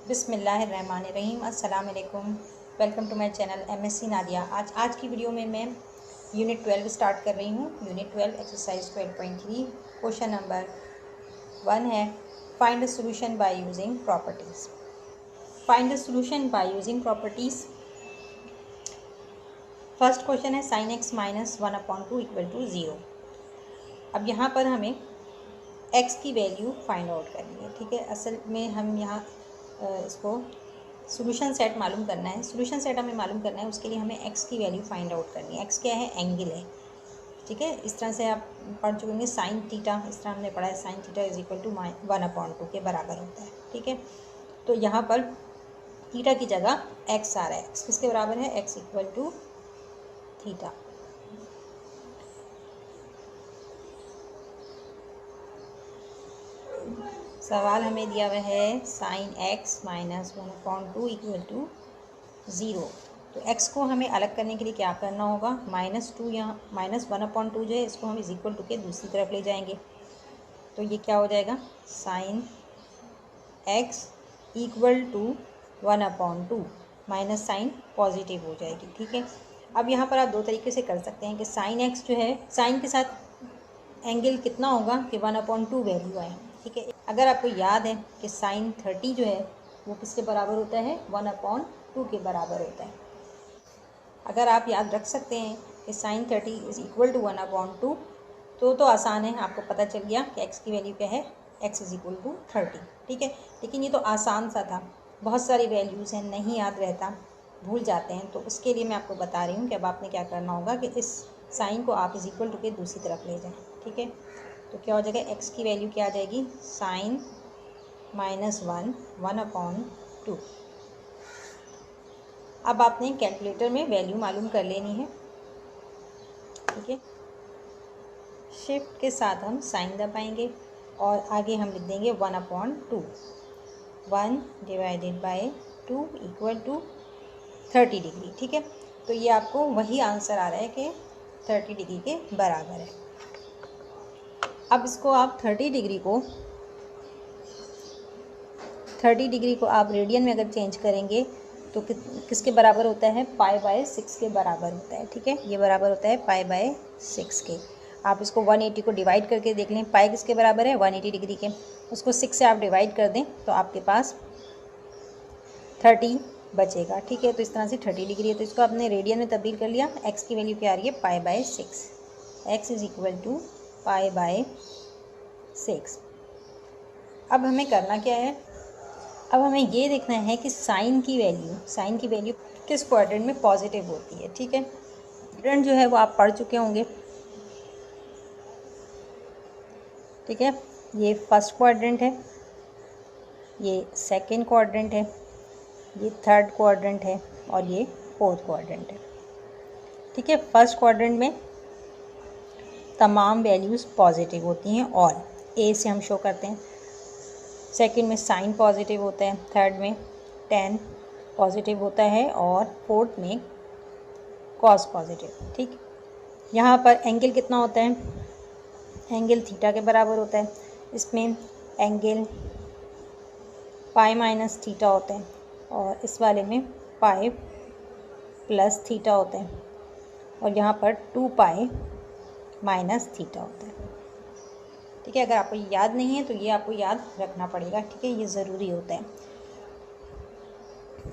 बिस्मिल्लाहिर्रहमानिर्रहीम। अस्सलाम वालेकुम। Welcome to my channel MSc Nadia. आज की वीडियो में मैं यूनिट 12 स्टार्ट कर रही हूँ। यूनिट 12 एक्सरसाइज 12.3 क्वेश्चन नंबर 1 है find the solution by using properties. Find the solution by using properties. First question है sin x minus 1/2 equal to 0। अब यहाँ पर हमें x की वैल्यू फाइंड आउट करनी है। ठीक है, असल में हम यहाँ इसको सॉल्यूशन सेट मालूम करना है। सॉल्यूशन सेट हमें मालूम करना है, उसके लिए हमें x की वैल्यू फाइंड आउट करनी है। x क्या है? एंगल है। ठीक है, इस तरह से आप पढ़ चुके होंगे साइन थीटा। इस तरह हमने पढ़ा है sine theta is equal to 1/2 के बराबर होता है। ठीक है, तो यहाँ पर थीटा की जगह x आ रहा है। x किसके बराबर है? x equal to theta. सवाल हमें दिया हुआ है sine x minus 1/2 equal to 0। तो x को हमें अलग करने के लिए क्या करना होगा? -2, यहाँ -1/2 जो है इसको हम इज इक्वल टू के दूसरी तरफ ले जाएंगे। तो ये क्या हो जाएगा? Sine x equal to 1/2 minus sine positive हो जाएगी। ठीक है, अब यहाँ पर आप दो तरीके से कर सकते हैं कि साइन x जो है साइन के साथ एंगल कितना होगा कि 1/2 वैल्यू आए। ठीक है, अगर आपको याद है कि साइन 30 जो है वो किसके बराबर होता है? 1/2 के बराबर होता है। अगर आप याद रख सकते हैं कि साइन 30 इज इक्वल टू 1/2 तो आसान है, आपको पता चल गया कि x की वैल्यू क्या है? x is equal to 30। ठीक है, लेकिन ये तो आसान सा था, बहुत सारी वैल्यूज़ हैं, नहीं याद रहता, भूल जाते हैं। तो उसके लिए मैं आपको बता रही हूँ कि अब आपने क्या करना होगा कि इस साइन को आप इज इक्वल टू के दूसरी तरफ ले जाएं। ठीक है, तो क्या हो जाएगा? x की वैल्यू क्या आ जाएगी? साइन -1/2। अब आपने कैलकुलेटर में वैल्यू मालूम कर लेनी है। ठीक है, शिफ्ट के साथ हम साइन दबाएंगे और आगे हम लिख देंगे 1/2। 1 divided by 2 equal to 30 degree. ठीक है, तो ये आपको वही आंसर आ रहा है कि 30 डिग्री के बराबर है। अब इसको आप 30 डिग्री को आप रेडियन में अगर चेंज करेंगे तो किसके बराबर होता है? π/6 के बराबर होता है। ठीक है, ये बराबर होता है π/6 के। आप इसको 180 को डिवाइड करके देख लें, पाई किसके बराबर है? 180 डिग्री के। उसको 6 से आप डिवाइड कर दें तो आपके पास 30 बचेगा। ठीक है, तो इस तरह से 30 डिग्री है, तो इसको आपने रेडियन में तब्दील कर लिया। x की वैल्यू क्या आ रही है? π/6। x is equal to π/6। अब हमें करना क्या है? अब हमें ये देखना है कि साइन की वैल्यू किस क्वाड्रेंट में पॉजिटिव होती है। ठीक है, क्वाड्रेंट जो है वो आप पढ़ चुके होंगे। ठीक है, ये फर्स्ट क्वाड्रेंट है, ये सेकंड क्वाड्रेंट है, ये थर्ड क्वाड्रेंट है और ये फोर्थ क्वाड्रेंट है। ठीक है, फर्स्ट क्वाड्रेंट में तमाम वैल्यूज़ पॉजिटिव होती हैं और ए से हम शो करते हैं। सेकंड में साइन पॉजिटिव होता है, थर्ड में tan पॉजिटिव होता है और फोर्थ में कॉस पॉजिटिव। ठीक, यहाँ पर एंगल कितना होता है? एंगल थीटा के बराबर होता है। इसमें एंगल π-θ होता है और इस वाले में π + θ होता है और यहाँ पर 2π - θ होता है। ठीक है, अगर आपको याद नहीं है तो ये आपको याद रखना पड़ेगा। ठीक है, ये ज़रूरी होता है।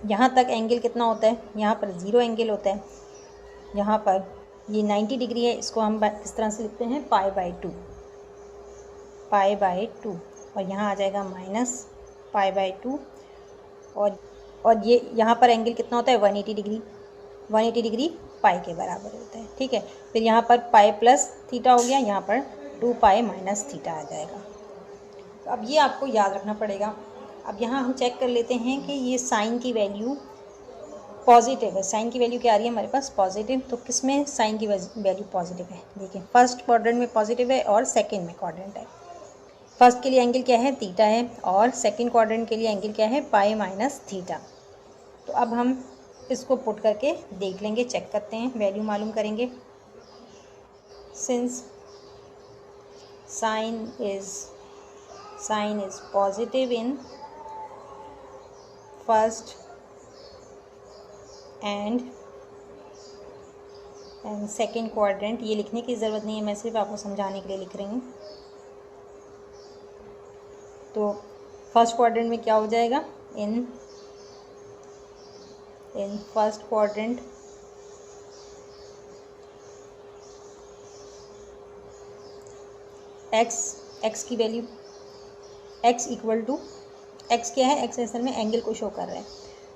यहाँ तक एंगल कितना होता है? यहाँ पर 0 एंगल होता है। यहाँ पर ये 90 डिग्री है, इसको हम किस तरह से लिखते हैं? π/2 और यहाँ आ जाएगा -π/2 और ये यहाँ पर एंगल कितना होता है? 180 डिग्री। 180 डिग्री पाई के बराबर होता है। ठीक है, फिर यहाँ पर π + θ हो गया, यहाँ पर 2π - θ आ जाएगा। तो अब ये आपको याद रखना पड़ेगा। अब यहाँ हम चेक कर लेते हैं कि ये साइन की वैल्यू पॉजिटिव है। साइन की वैल्यू क्या आ रही है हमारे पास? पॉजिटिव। तो किस में साइन की वैल्यू पॉजिटिव है? देखिए, फर्स्ट क्वाड्रेंट में पॉजिटिव है और सेकंड में क्वाड्रेंट है। फर्स्ट के लिए एंगल क्या है? थीटा है और सेकंड क्वाड्रेंट के लिए एंगल क्या है? π - θ। तो अब हम इसको पुट करके देख लेंगे, चेक करते हैं, वैल्यू मालूम करेंगे। Since sine is positive in first and second quadrant. ये लिखने की ज़रूरत नहीं है, मैं सिर्फ आपको समझाने के लिए लिख रही हूँ। तो फर्स्ट क्वाड्रेंट में क्या हो जाएगा, इन फर्स्ट क्वाड्रेंट एक्स की value x equal to, x क्या है, एक्स असल में एंगल को शो कर रहा है,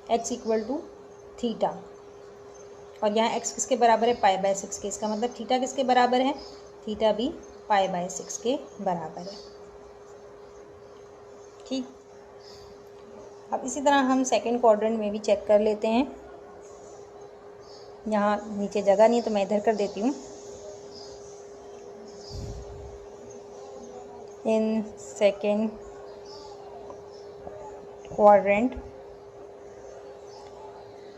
एक्स इक्वल टू थीटा, और यहाँ एक्स किसके बराबर है, पाई बाय 6 के। इसका मतलब थीटा किसके बराबर है, थीटा भी पाई बाय 6 के बराबर है। ठीक, अब इसी तरह हम सेकंड क्वाड्रेंट में भी चेक कर लेते हैं। यहाँ नीचे जगह नहीं है तो मैं इधर कर देती हूँ। In second quadrant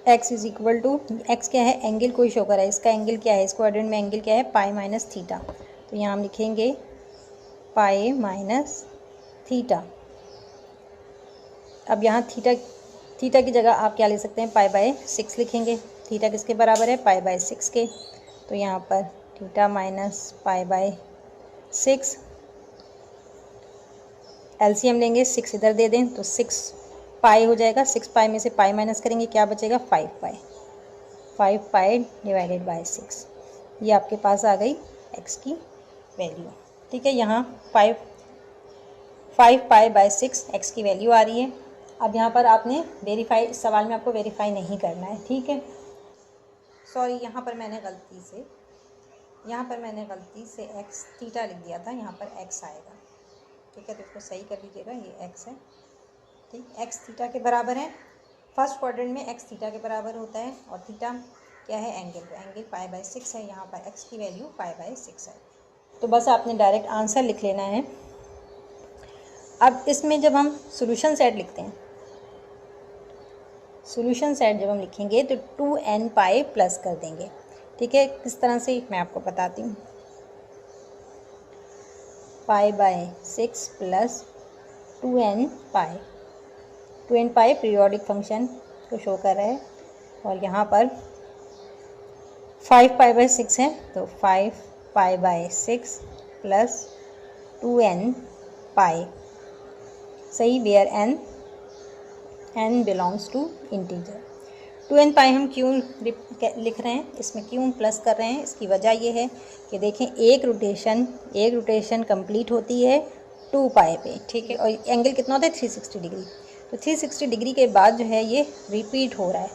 x is equal to, x क्या है, एंगल को शो कर रहा है, इसका एंगल क्या है, इस क्वाड्रेंट में एंगल क्या है, पाई माइनस थीटा। तो यहाँ हम लिखेंगे पाई माइनस थीटा। अब यहाँ थीटा की जगह आप क्या ले सकते हैं, पाई बाय 6 लिखेंगे। थीटा किसके बराबर है, पाई बाय 6 के। तो यहाँ पर theta minus pi by 6, LCM लेंगे, 6 इधर दे दें तो 6 पाई हो जाएगा। 6 पाई में से पाई माइनस करेंगे, क्या बचेगा, 5 पाई डिवाइडेड बाय 6। ये आपके पास आ गई एक्स की वैल्यू। ठीक है, यहाँ 5 पाई बाय 6 एक्स की वैल्यू आ रही है। अब यहाँ पर आपने वेरीफाई, इस सवाल में आपको वेरीफाई नहीं करना है। ठीक है, सॉरी, यहाँ पर मैंने गलती से एक्स थीटा लिख दिया था, यहाँ पर एक्स आएगा। ठीक है, तो इसको सही कर लीजिएगा, ये एक्स है। ठीक, एक्स थीटा के बराबर है। फर्स्ट क्वाड्रेंट में एक्स थीटा के बराबर होता है, और थीटा क्या है, एंगल, तो एंगल पाई बाय 6 है। यहाँ पर एक्स की वैल्यू पाई बाय 6 है। तो बस आपने डायरेक्ट आंसर लिख लेना है। अब इसमें जब हम सोल्यूशन सेट लिखते हैं, सोल्यूशन सेट जब हम लिखेंगे तो 2n पाई प्लस कर देंगे। ठीक है, किस तरह से मैं आपको बताती हूँ। पाई by 6 plus 2n pi, 2n pi periodic function को शो कर रहा है, और यहाँ पर 5 पाई बाय 6 है, तो 5 pi by 6 plus 2n pi, सही, where n belongs to integer. 2n pi हम क्यों लिख रहे हैं, इसमें क्यों प्लस कर रहे हैं, इसकी वजह ये है कि देखें एक रोटेशन कंप्लीट होती है 2 पाई पे। ठीक है, और एंगल कितना होता है, 360 डिग्री। तो 360 डिग्री के बाद जो है ये रिपीट हो रहा है।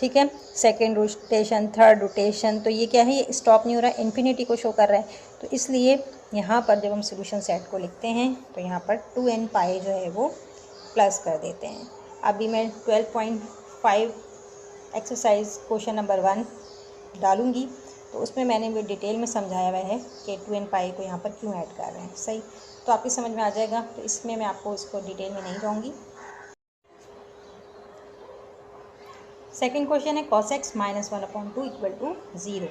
ठीक है, सेकेंड रोटेशन, थर्ड रोटेशन, तो ये क्या है, ये स्टॉप नहीं हो रहा है, इन्फिनिटी को शो कर रहा है। तो इसलिए यहाँ पर जब हम सोल्यूशन सेट को लिखते हैं तो यहाँ पर 2n पाई जो है वो प्लस कर देते हैं। अभी मैं 12.5 एक्सरसाइज क्वेश्चन नंबर 1 डालूंगी, तो उसमें मैंने भी डिटेल में समझाया हुआ है कि 2n पाई को यहाँ पर क्यों ऐड कर रहे हैं। सही, तो आपकी समझ में आ जाएगा। तो इसमें मैं आपको इसको डिटेल में नहीं जाऊँगी। सेकेंड क्वेश्चन है cos x minus 1/2 equal to 0।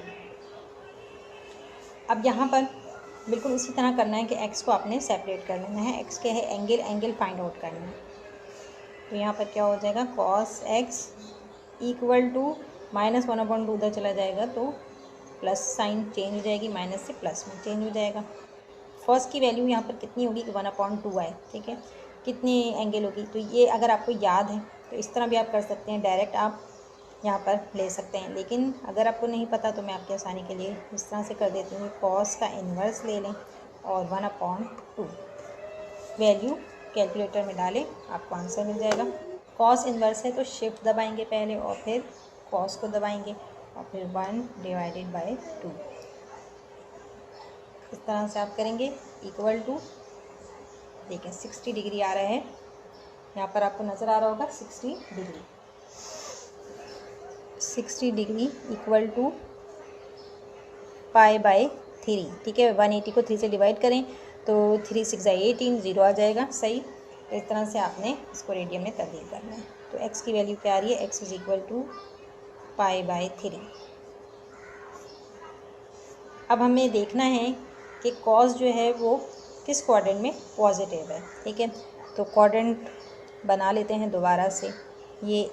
अब यहाँ पर बिल्कुल उसी तरह करना है कि x को आपने सेपरेट कर लेना है। x के है एंगल फाइंड आउट करना है। तो यहाँ पर क्या हो जाएगा, cos x equal to minus 1/2 उधर चला जाएगा तो प्लस साइन चेंज हो जाएगी, माइनस से प्लस में चेंज हो जाएगा। फर्स्ट की वैल्यू यहाँ पर कितनी होगी, 1/2 आए। ठीक है, कितनी एंगल होगी, तो ये अगर आपको याद है तो इस तरह भी आप कर सकते हैं, डायरेक्ट आप यहाँ पर ले सकते हैं। लेकिन अगर आपको नहीं पता तो मैं आपकी आसानी के लिए इस तरह से कर देती हूँ, कॉस का इन्वर्स ले लें और 1/2 वैल्यू कैलकुलेटर में डालें, आपको आंसर मिल जाएगा। कॉस इन्वर्स है तो शिफ्ट दबाएंगे पहले और फिर कॉस को दबाएंगे और फिर 1/2। इस तरह से आप करेंगे, इक्वल टू, देखिए 60 डिग्री आ रहा है, यहाँ पर आपको नज़र आ रहा होगा 60 degree equal to pi by 3। ठीक है, 180 को 3 से डिवाइड करें तो 3 6 18, 0 आ जाएगा। सही, तो इस तरह से आपने इसको रेडियन में तब्दील करना है। तो x की वैल्यू क्या आ रही है, x is equal to pi by 3। अब हमें देखना है कि कॉस जो है वो किस क्वाड्रेंट में पॉजिटिव है। ठीक है, तो क्वाड्रेंट बना लेते हैं दोबारा से। ये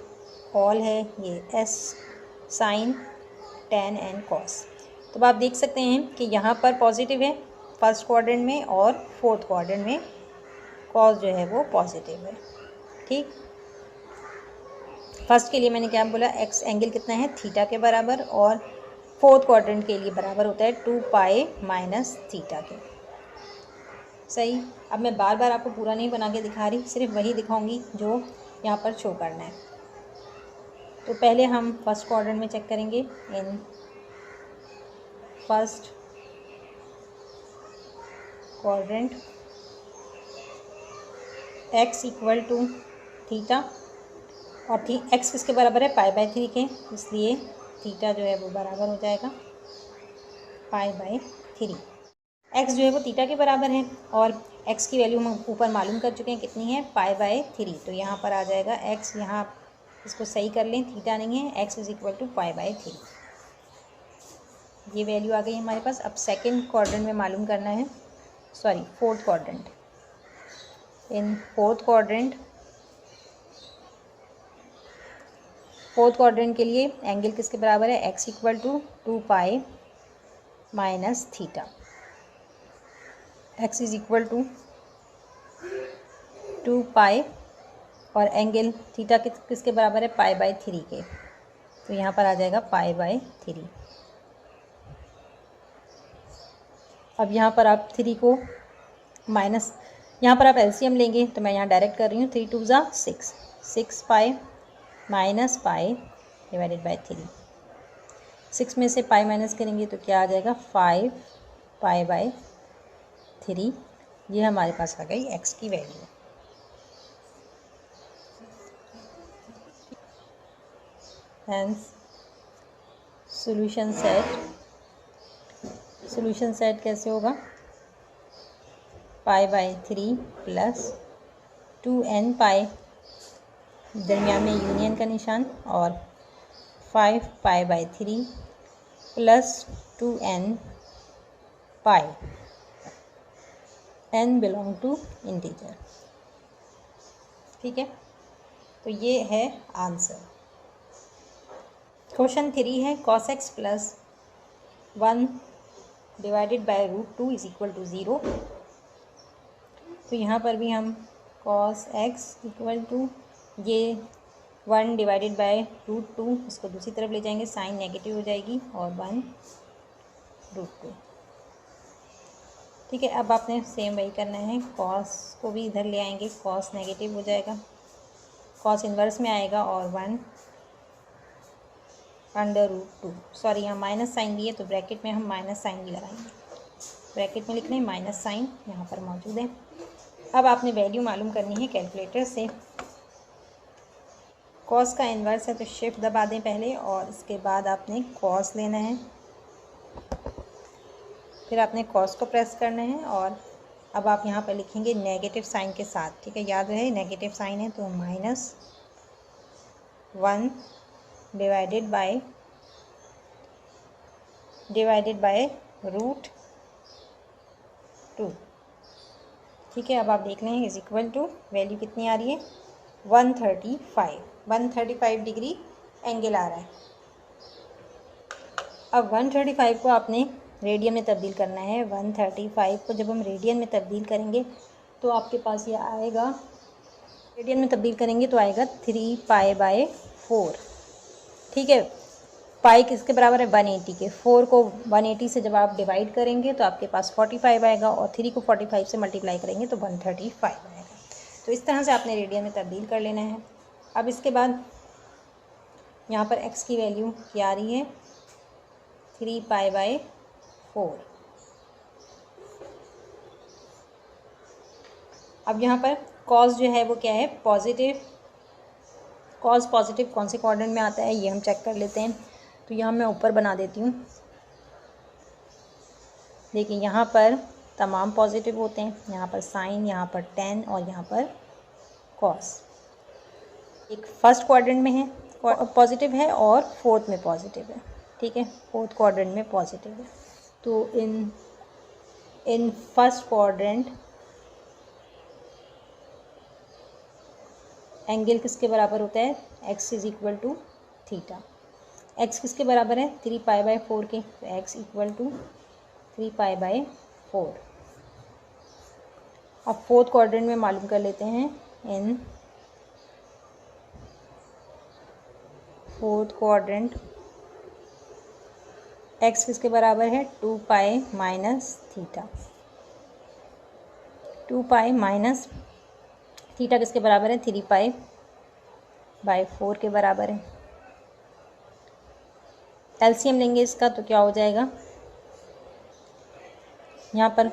ऑल है, ये S sine tan and cos. तो अब आप देख सकते हैं कि यहाँ पर पॉजिटिव है फर्स्ट क्वाड्रेंट में और फोर्थ क्वाड्रेंट में कॉस जो है वो पॉजिटिव है। ठीक, फर्स्ट के लिए मैंने क्या बोला, एक्स एंगल कितना है, थीटा के बराबर, और फोर्थ क्वाड्रेंट के लिए बराबर होता है 2 पाई माइनस थीटा के। सही। अब मैं बार बार आपको पूरा नहीं बना के दिखा रही, सिर्फ वही दिखाऊंगी जो यहाँ पर शो करना है। तो पहले हम फर्स्ट क्वाड्रेंट में चेक करेंगे। In first quadrant x equal to theta, और एक्स किसके बराबर है, पाई बाय 3 के, इसलिए थीटा जो है वो बराबर हो जाएगा पाई बाय 3। एक्स जो है वो थीटा के बराबर है और एक्स की वैल्यू हम ऊपर मालूम कर चुके हैं कितनी है, पाई बाय 3। तो यहाँ पर आ जाएगा एक्स, यहाँ इसको सही कर लें, थीटा नहीं है, x is equal to pi by 3। ये वैल्यू आ गई हमारे पास। अब सेकेंड क्वाड्रेंट में मालूम करना है, sorry fourth quadrant. In fourth quadrant के लिए एंगल किसके बराबर है, x equal to 2 pi minus theta. X is equal to 2 pi और एंगल थीटा किसके बराबर है, पाई बाय 3 के। तो यहाँ पर आ जाएगा पाई बाय 3। अब यहाँ पर आप 3 को माइनस, यहाँ पर आप एलसीएम लेंगे, तो मैं यहाँ डायरेक्ट कर रही हूँ, 3 2 ज़ा 6, 6 pi minus pi divided by 3। 6 में से पाई माइनस करेंगे तो क्या आ जाएगा, 5 पाई बाय 3। ये हमारे पास आ गई एक्स की वैल्यू। हेंस सॉल्यूशन सेट कैसे होगा, पाई बाय 3 प्लस 2n पाई, दरमियान में यूनियन का निशान, और 5 pi by 3 plus 2n pi, n belong to integer. ठीक है, तो ये है आंसर। क्वेश्चन 3 है cos x plus 1 divided by √2 is equal to 0। तो यहाँ पर भी हम cos x इक्वल टू ये 1 डिवाइडेड बाय √2, इसको दूसरी तरफ ले जाएंगे, साइन नेगेटिव हो जाएगी, और 1√2। ठीक है, अब आपने सेम वही करना है, cos को भी इधर ले आएंगे, cos नेगेटिव हो जाएगा, cos इन्वर्स में आएगा, और 1/√2। सॉरी, यहाँ माइनस साइन भी है तो ब्रैकेट में हम माइनस साइन भी लगाएंगे, ब्रैकेट में लिख लें, माइनस साइन यहाँ पर मौजूद है। अब आपने वैल्यू मालूम करनी है कैलकुलेटर से। कॉस का इन्वर्स है तो शिफ्ट दबा दें पहले, और इसके बाद आपने कॉस लेना है, फिर आपने कॉस को प्रेस करना है, और अब आप यहाँ पर लिखेंगे नेगेटिव साइन के साथ। ठीक है, याद रहे नेगेटिव साइन है तो -1 डिवाइडेड बाय √2। ठीक है, अब आप देख लें इज इक्वल टू, वैल्यू कितनी आ रही है, 135 डिग्री एंगल आ रहा है। अब 135 को आपने रेडियन में तब्दील करना है। 135 को जब हम रेडियन में तब्दील करेंगे तो आपके पास ये आएगा, रेडियन में तब्दील करेंगे तो आएगा 3 पाई बाय 4। ठीक है, पाई किसके बराबर है, 180 के। 4 को 180 से जब आप डिवाइड करेंगे तो आपके पास 45 आएगा, और 3 को 45 से मल्टीप्लाई करेंगे तो 135 आएगा। तो इस तरह से आपने रेडियन में तब्दील कर लेना है। अब इसके बाद यहाँ पर x की वैल्यू क्या आ रही है, 3 पाई बाय 4। अब यहाँ पर cos जो है वो क्या है, पॉजिटिव। cos पॉजिटिव कौन से क्वाड्रेंट में आता है ये हम चेक कर लेते हैं। तो यहाँ मैं ऊपर बना देती हूँ, देखिए यहाँ पर तमाम पॉजिटिव होते हैं, यहाँ पर साइन, यहाँ पर tan और यहाँ पर cos। एक फर्स्ट क्वाड्रेंट में है पॉजिटिव है और फोर्थ में पॉजिटिव है। ठीक है, फोर्थ क्वाड्रेंट में पॉजिटिव है। तो इन फर्स्ट क्वाड्रेंट एंगल किसके बराबर होता है, x is equal to theta. X किसके बराबर है, 3π/4 के, तो एक्स इक्वल टू 3π/4। अब फोर्थ क्वाड्रेंट में मालूम कर लेते हैं। इन फोर्थ क्वाड्रेंट एक्स किसके बराबर है, 2π माइनस थीटा। 2π माइनस थीटा किसके बराबर है, 3π/4 के बराबर है। एलसीएम लेंगे इसका तो क्या हो जाएगा, यहाँ पर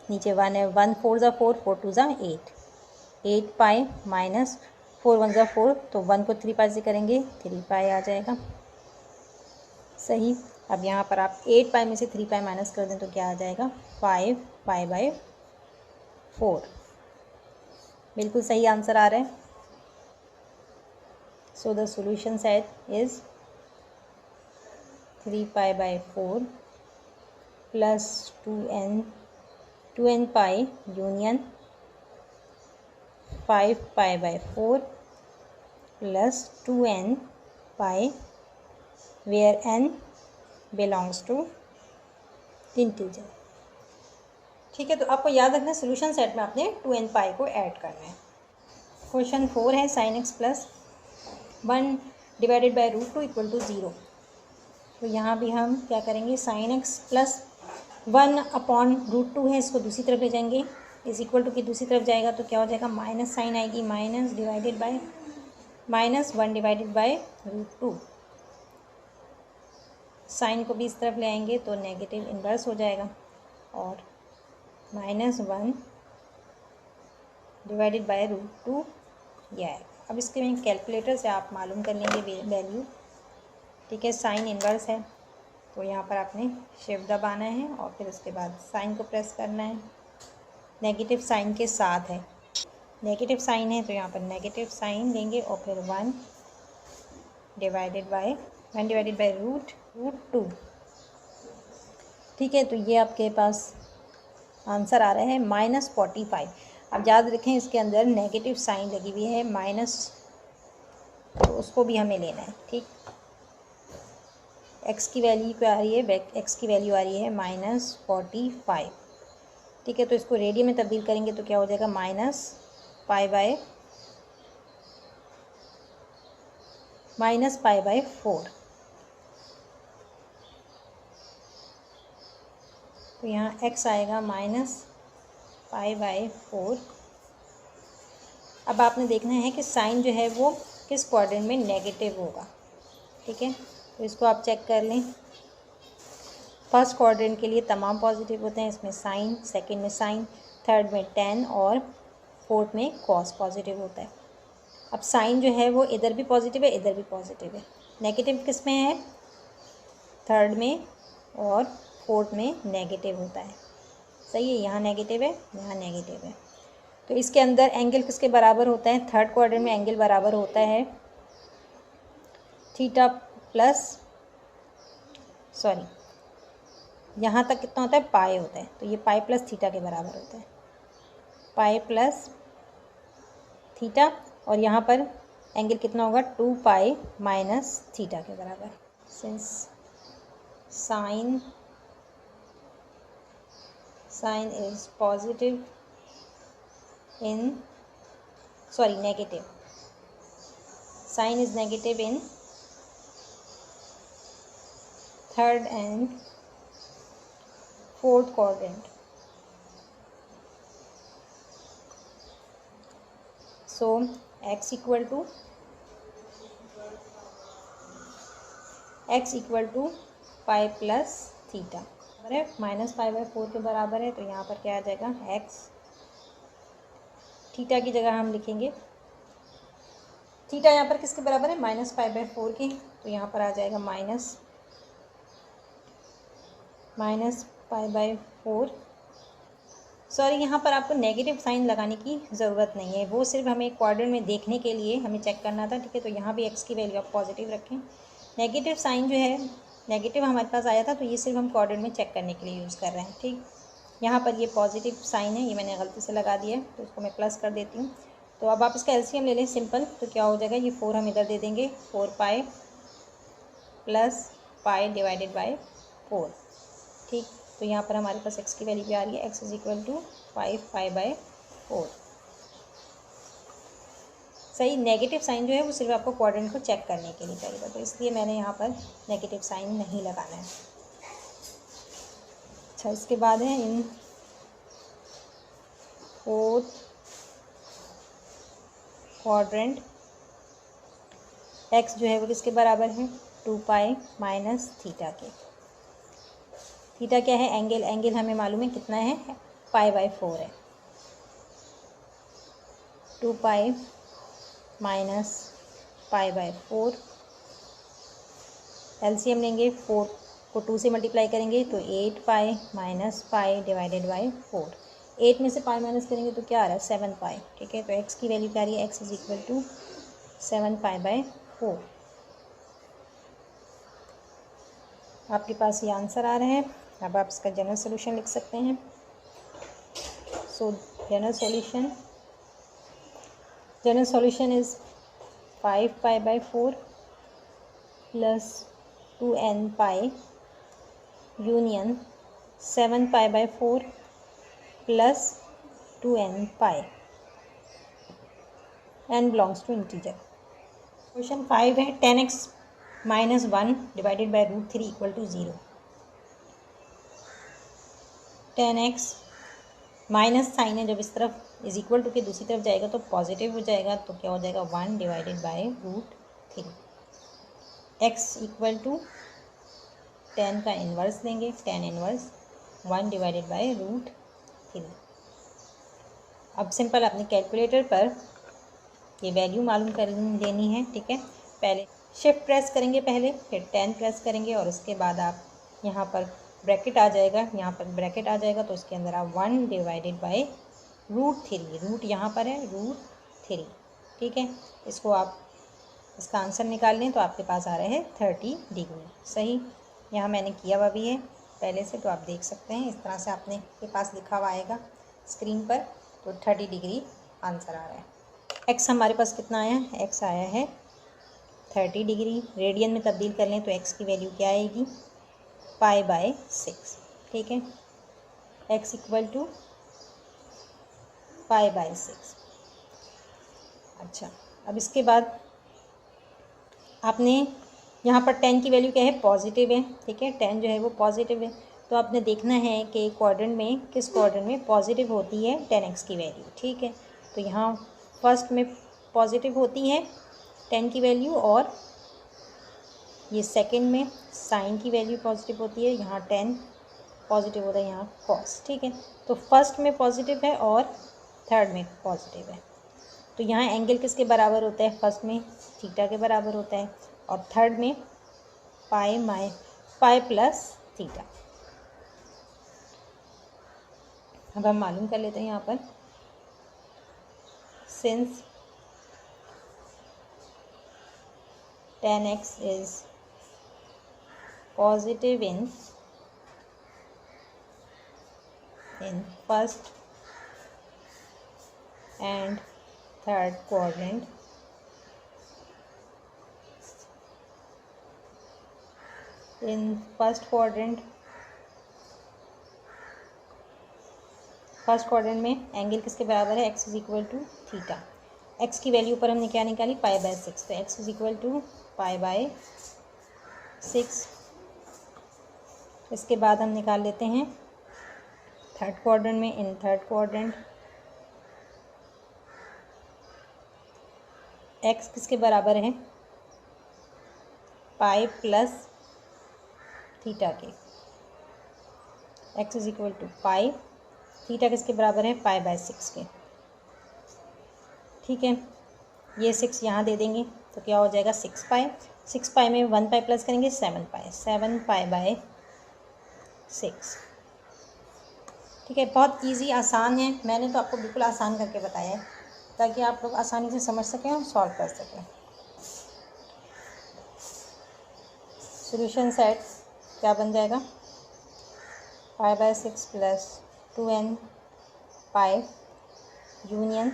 नीचे 1 है, 1 4 ज़ा 4, 4 2 ज़ा 8, 8π माइनस 4 1 ज़ा 4, तो 1 को 3π से करेंगे 3π आ जाएगा। सही। अब यहाँ पर आप 8π में से 3π माइनस कर दें तो क्या आ जाएगा, 5π/4। बिल्कुल सही आंसर आ रहा है। So the solution set is 3π/4 plus 2n π union 5π/4 plus 2n π where n belongs to integer. ठीक है, तो आपको याद रखना है सोल्यूशन सेट में आपने 2n π को ऐड करना है। क्वेश्चन 4 है sin x plus 1 divided by √2 equal to 0। तो यहाँ भी हम क्या करेंगे, sin x प्लस 1/√2 है, इसको दूसरी तरफ ले जाएंगे, इस इक्वल टू की दूसरी तरफ जाएगा तो क्या हो जाएगा, माइनस साइन आएगी, minus divided by -1 divided by √2। Sine को भी इस तरफ ले आएंगे तो नेगेटिव इन्वर्स हो जाएगा और -1 डिवाइडेड बाय √2 ये आएगा। अब इसके में कैलकुलेटर से आप मालूम कर लेंगे वैल्यू। ठीक है, साइन इन्वर्स है तो यहाँ पर आपने शिफ्ट दबाना है और फिर उसके बाद साइन को प्रेस करना है। नेगेटिव साइन के साथ है, नेगेटिव साइन है तो यहाँ पर नेगेटिव साइन लेंगे और फिर 1 डिवाइडेड बाय √2। ठीक है, तो ये आपके पास आंसर आ रहा है -45। अब याद रखें इसके अंदर नेगेटिव साइन लगी हुई है माइनस, तो उसको भी हमें लेना है। ठीक, एक्स की वैल्यू क्या आ रही है, एक्स की वैल्यू आ रही है -45। ठीक है, तो इसको रेडियन में तब्दील करेंगे तो क्या हो जाएगा, -π/4। तो यहाँ x आएगा -π/4। अब आपने देखना है कि साइन जो है वो किस क्वाड्रेंट में नेगेटिव होगा। ठीक है, तो इसको आप चेक कर लें। फर्स्ट क्वाड्रेंट के लिए तमाम पॉजिटिव होते हैं, इसमें साइन, सेकंड में साइन, थर्ड में tan और फोर्थ में cos पॉजिटिव होता है। अब साइन जो है वो इधर भी पॉजिटिव है, इधर भी पॉजिटिव है। नेगेटिव किस में है, थर्ड में और फोर्थ में नेगेटिव होता है। सही है, यहाँ नेगेटिव है, यहाँ नेगेटिव है। तो इसके अंदर एंगल किसके बराबर होता है, थर्ड क्वाड्रेंट में एंगल बराबर होता है थीटा प्लस, सॉरी यहाँ तक कितना होता है, पाई होता है, तो ये पाई प्लस थीटा के बराबर होता है, पाई प्लस थीटा। और यहाँ पर एंगल कितना होगा, 2π माइनस थीटा के बराबर। Since sine is positive in, sorry negative, sine is negative in third and fourth quadrant, so x equal to pi plus theta बराबर है -π/4 के बराबर है। तो यहाँ पर क्या आ जाएगा, x थीटा की जगह हम लिखेंगे, थीटा यहाँ पर किसके बराबर है, -π/4 के, तो यहाँ पर आ जाएगा -π/4। सॉरी, यहाँ पर आपको नेगेटिव साइन लगाने की ज़रूरत नहीं है, वो सिर्फ हमें क्वाड्रेंट में देखने के लिए हमें चेक करना था। ठीक है, तो यहाँ भी x की वैल्यू आप पॉजिटिव रखें। नेगेटिव साइन जो है, नेगेटिव हमारे पास आया था तो ये सिर्फ हम क्वाड्रेंट में चेक करने के लिए यूज़ कर रहे हैं। ठीक, यहाँ पर ये पॉजिटिव साइन है, ये मैंने गलती से लगा दिया है तो इसको मैं प्लस कर देती हूँ। तो अब आप इसका एलसीएम ले लें सिंपल, तो क्या हो जाएगा, ये 4 हम इधर दे देंगे, 4 pi plus pi divided by 4। ठीक, तो यहाँ पर हमारे पास एक्स की वैल्यू भी आ रही है, x is equal to 5 pi by 4। सही, नेगेटिव साइन जो है वो सिर्फ आपको क्वाड्रेंट को चेक करने के लिए चाहिए, तो इसलिए मैंने यहाँ पर नेगेटिव साइन नहीं लगाना है। अच्छा, इसके बाद है इन फोर्थ क्वाड्रेंट एक्स जो है वो किसके बराबर है, 2 पाई माइनस थीटा के। थीटा क्या है, एंगल, एंगल हमें मालूम है कितना है, पाई बाय 4 है। 2 pi minus pi by 4, LCM लेंगे, 4 को 2 से मल्टीप्लाई करेंगे तो 8 pi minus pi divided by 4। 8 में से पाई माइनस करेंगे तो क्या आ रहा है, 7 पाई। ठीक है, तो एक्स की वैल्यू क्या आ रही है, x is equal to 7 pi by 4। आपके पास ये आंसर आ रहा है। अब आप इसका जनरल सोल्यूशन लिख सकते हैं। So general solution is 5 pi by 4 plus 2n pi union 7 pi by 4 plus 2n pi, n belongs to integer. Question 5 है 10x minus 1 divided by √3 equal to 0। 10x minus sine है, जब इस तरफ is equal to के दूसरी तरफ जाएगा तो पॉजिटिव हो जाएगा, तो क्या हो जाएगा, 1 divided by √3। x equal to 10 का इन्वर्स लेंगे, 10 इन्वर्स 1 डिवाइडेड बाय √3। अब सिंपल अपने कैलकुलेटर पर ये वैल्यू मालूम कर लेनी है। ठीक है, पहले शिफ्ट प्रेस करेंगे, पहले फिर 10 प्रेस करेंगे और उसके बाद आप यहाँ पर ब्रैकेट आ जाएगा, यहाँ पर ब्रैकेट आ जाएगा तो उसके अंदर आप 1 डिवाइडेड बाय √3, रूट यहाँ पर है √3। ठीक है, इसको आप इसका आंसर निकाल लें तो आपके पास आ रहा है 30 डिग्री। सही, यहाँ मैंने किया हुआ भी है पहले से, तो आप देख सकते हैं, इस तरह से आपने के पास लिखा हुआ आएगा स्क्रीन पर, तो 30 डिग्री आंसर आ रहा है। एक्स हमारे पास कितना आया, एक्स आया है 30 डिग्री। रेडियन में तब्दील कर लें तो एक्स की वैल्यू क्या आएगी, पाई बाय 6। ठीक है, x equal to pi by 6। अच्छा, अब इसके बाद आपने यहाँ पर 10 की वैल्यू क्या है, पॉजिटिव है। ठीक है, 10 जो है वो पॉजिटिव है, तो आपने देखना है कि क्वाड्रेंट में किस क्वाड्रेंट में पॉजिटिव होती है 10x की वैल्यू। ठीक है, तो यहाँ फर्स्ट में पॉजिटिव होती है 10 की वैल्यू, और ये सेकंड में साइन की वैल्यू पॉजिटिव होती है, यहाँ 10 पॉजिटिव होता है, यहाँ कॉस। ठीक है, तो फर्स्ट में पॉजिटिव है और थर्ड में पॉजिटिव है, तो यहाँ एंगल किसके बराबर होता है, फर्स्ट में थीटा के बराबर होता है और थर्ड में पाई प्लस थीटा। अब हम मालूम कर लेते हैं यहाँ पर, since 10x is positive in first and third quadrant, in first quadrant में एंगल किसके बराबर है, x is equal to theta. X की वैल्यू पर हमने क्या निकाली, पाई बाय 6, तो x is equal to pi by 6। इसके बाद हम निकाल लेते हैं थर्ड क्वाड्रेंट में, इन थर्ड क्वाड्रेंट एक्स किसके बराबर है, पाई प्लस थीटा के। X is equal to pi, theta किसके बराबर है, पाई बाय 6 के। ठीक है, ये 6 यहाँ दे देंगे तो क्या हो जाएगा, 6 पाई। 6 पाई में 1 पाई प्लस करेंगे 7 पाई, 7 पाई बाय 6। ठीक है, बहुत इजी आसान है, मैंने तो आपको बिल्कुल आसान करके बताया है ताकि आप लोग आसानी से समझ सकें और सॉल्व कर सकें। सॉल्यूशन सेट क्या बन जाएगा, pi by 6 plus 2n pi union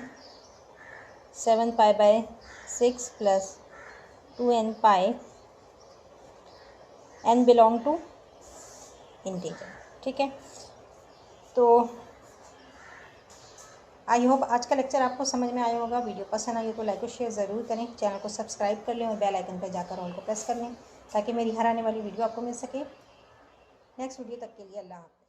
7 pi by 6 plus 2n pi, n belong to integer. ठीक है, तो आई होप आज का लेक्चर आपको समझ में आया होगा। वीडियो पसंद आई हो तो लाइक और शेयर ज़रूर करें, चैनल को सब्सक्राइब कर लें और बेल आइकन पर जाकर ऑल को प्रेस कर लें ताकि मेरी हर आने वाली वीडियो आपको मिल सके। नेक्स्ट वीडियो तक के लिए अल्लाह हाफ़िज़।